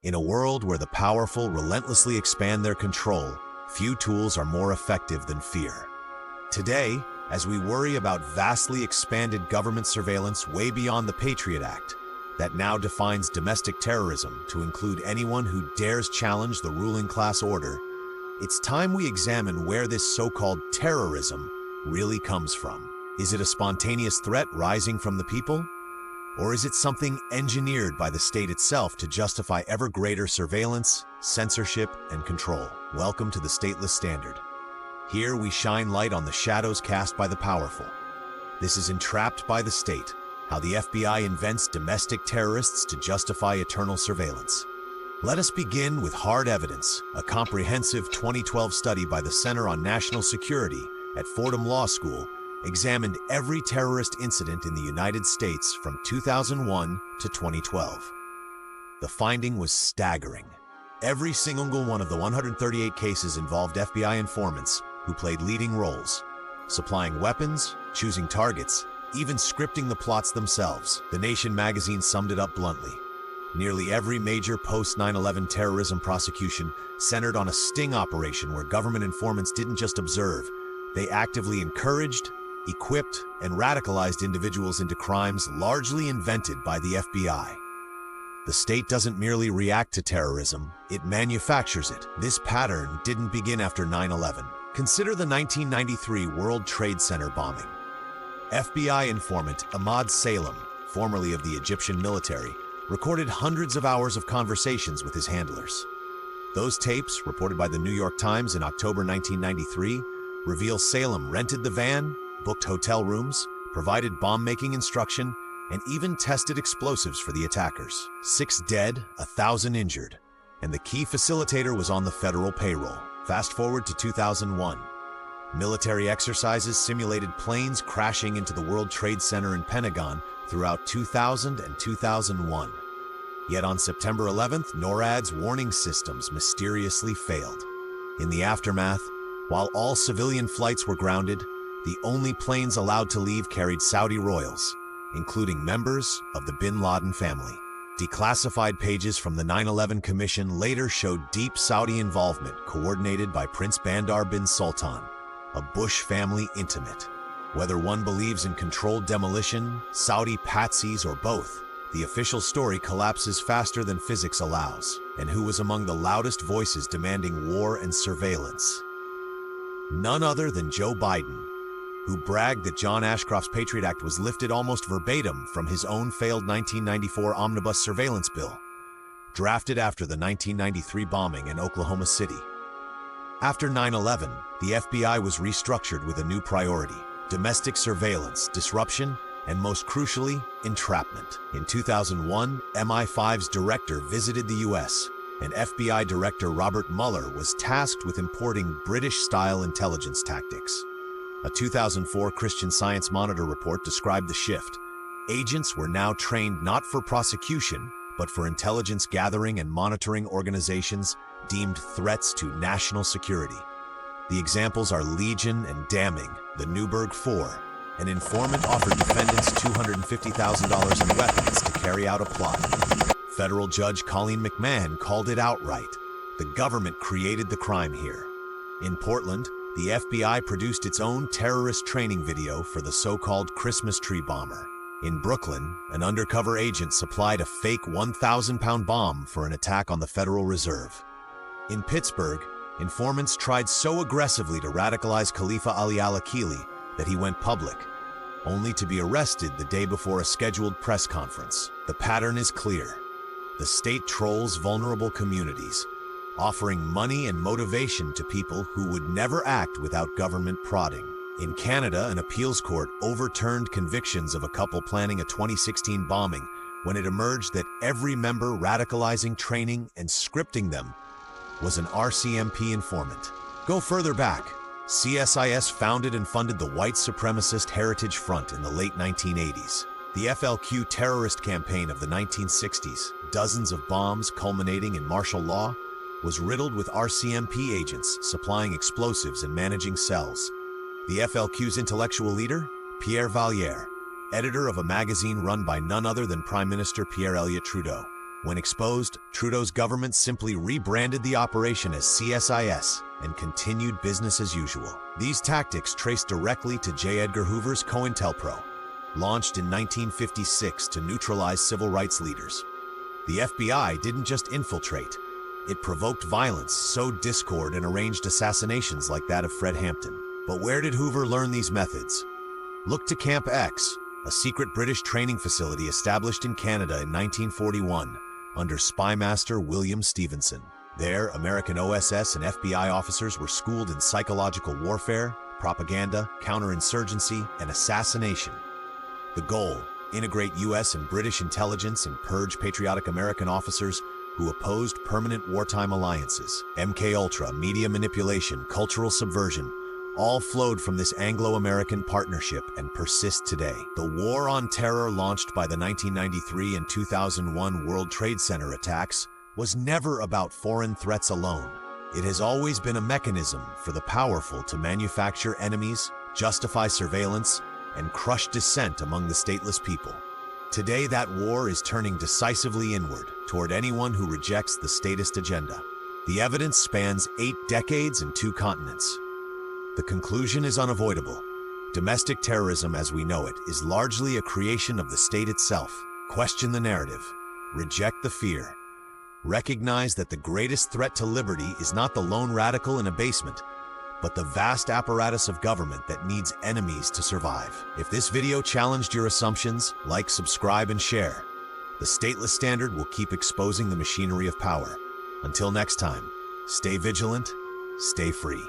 In a world where the powerful relentlessly expand their control, few tools are more effective than fear. Today, as we worry about vastly expanded government surveillance way beyond the Patriot Act, that now defines domestic terrorism to include anyone who dares challenge the ruling class order, it's time we examine where this so-called terrorism really comes from. Is it a spontaneous threat rising from the people? Or is it something engineered by the state itself to justify ever greater surveillance, censorship, and control? Welcome to the Stateless Standard. Here we shine light on the shadows cast by the powerful. This is Entrapped by the State, how the FBI invents domestic terrorists to justify eternal surveillance. Let us begin with hard evidence. A comprehensive 2012 study by the Center on National Security at Fordham Law School examined every terrorist incident in the United States from 2001 to 2012. The finding was staggering. Every single one of the 138 cases involved FBI informants who played leading roles, supplying weapons, choosing targets, even scripting the plots themselves. The Nation magazine summed it up bluntly. Nearly every major post-9/11 terrorism prosecution centered on a sting operation where government informants didn't just observe, they actively encouraged, equipped, and radicalized individuals into crimes largely invented by the FBI. The state doesn't merely react to terrorism, it manufactures it. This pattern didn't begin after 9/11. Consider the 1993 World Trade Center bombing. FBI informant Ahmad Salem, formerly of the Egyptian military, recorded hundreds of hours of conversations with his handlers. Those tapes, reported by the New York Times in October 1993, reveal Salem rented the van, booked hotel rooms, provided bomb-making instruction, and even tested explosives for the attackers. 6 dead, 1,000 injured, and the key facilitator was on the federal payroll. Fast forward to 2001. Military exercises simulated planes crashing into the World Trade Center and Pentagon throughout 2000 and 2001. Yet on September 11th, NORAD's warning systems mysteriously failed. In the aftermath, while all civilian flights were grounded, the only planes allowed to leave carried Saudi royals, including members of the bin Laden family. Declassified pages from the 9/11 Commission later showed deep Saudi involvement coordinated by Prince Bandar bin Sultan, a Bush family intimate. Whether one believes in controlled demolition, Saudi patsies, or both, the official story collapses faster than physics allows. And who was among the loudest voices demanding war and surveillance? None other than Joe Biden, who bragged that John Ashcroft's Patriot Act was lifted almost verbatim from his own failed 1994 omnibus surveillance bill, drafted after the 1993 bombing in Oklahoma City. After 9/11, the FBI was restructured with a new priority: domestic surveillance, disruption, and most crucially, entrapment. In 2001, MI5's director visited the US, and FBI Director Robert Mueller was tasked with importing British-style intelligence tactics. A 2004 Christian Science Monitor report described the shift. Agents were now trained not for prosecution, but for intelligence gathering and monitoring organizations deemed threats to national security. The examples are legion and damning. The Newburgh Four. An informant offered defendants $250,000 in weapons to carry out a plot. Federal Judge Colleen McMahon called it outright. The government created the crime here. In Portland, the FBI produced its own terrorist training video for the so-called Christmas tree bomber. In Brooklyn, an undercover agent supplied a fake 1,000-pound bomb for an attack on the Federal Reserve. In Pittsburgh, informants tried so aggressively to radicalize Khalifa Ali al-Akili that he went public, only to be arrested the day before a scheduled press conference. The pattern is clear. The state trolls vulnerable communities, offering money and motivation to people who would never act without government prodding. In Canada, an appeals court overturned convictions of a couple planning a 2016 bombing when it emerged that every member radicalizing, training, and scripting them was an RCMP informant. Go further back. CSIS founded and funded the white supremacist Heritage Front in the late 1980s. The FLQ terrorist campaign of the 1960s, dozens of bombs culminating in martial law, was riddled with RCMP agents supplying explosives and managing cells. The FLQ's intellectual leader, Pierre Valliere, editor of a magazine run by none other than Prime Minister Pierre Elliott Trudeau. When exposed, Trudeau's government simply rebranded the operation as CSIS and continued business as usual. These tactics trace directly to J. Edgar Hoover's COINTELPRO, launched in 1956 to neutralize civil rights leaders. The FBI didn't just infiltrate, it provoked violence, sowed discord, and arranged assassinations like that of Fred Hampton. But where did Hoover learn these methods? Look to Camp X, a secret British training facility established in Canada in 1941 under spymaster William Stevenson. There, American OSS and FBI officers were schooled in psychological warfare, propaganda, counterinsurgency, and assassination. The goal: integrate U.S. and British intelligence and purge patriotic American officers who opposed permanent wartime alliances. MKUltra, media manipulation, cultural subversion, all flowed from this Anglo-American partnership and persist today. The war on terror launched by the 1993 and 2001 World Trade Center attacks was never about foreign threats alone. It has always been a mechanism for the powerful to manufacture enemies, justify surveillance, and crush dissent among the stateless people. Today, that war is turning decisively inward toward anyone who rejects the statist agenda. The evidence spans 8 decades and 2 continents. The conclusion is unavoidable. Domestic terrorism as we know it is largely a creation of the state itself. Question the narrative. Reject the fear. Recognize that the greatest threat to liberty is not the lone radical in a basement, but the vast apparatus of government that needs enemies to survive. If this video challenged your assumptions, like, subscribe, and share. The Stateless Standard will keep exposing the machinery of power. Until next time, stay vigilant, stay free.